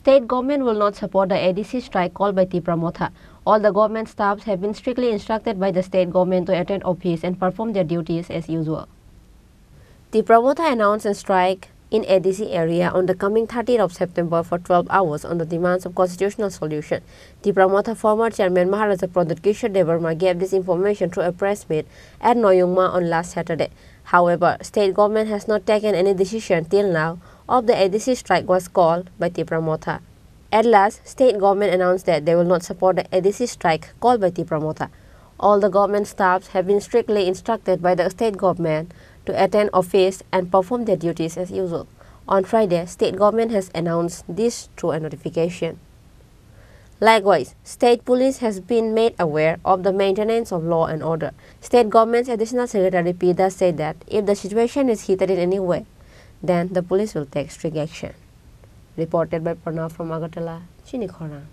State government will not support the ADC strike called by Tripura Govt. All the government staffs have been strictly instructed by the state government to attend office and perform their duties as usual. Tripura Govt announced a strike in ADC area on the coming 30th of September for 12 hours on the demands of constitutional solution. Tripura Govt former chairman Maharaja Pradut Kishore Devarma gave this information through a press meet at Noyungma on last Saturday. However, state government has not taken any decision till now of the ADC strike was called by Tripura Govt. At last, state government announced that they will not support the ADC strike called by Tripura Govt. All the government staffs have been strictly instructed by the state government to attend office and perform their duties as usual. On Friday, state government has announced this through a notification. Likewise, state police has been made aware of the maintenance of law and order. State government's additional secretary P. Das said that if the situation is heated in any way, then the police will take strict action. Reported by Pranav from Agartala, Chini Khorang.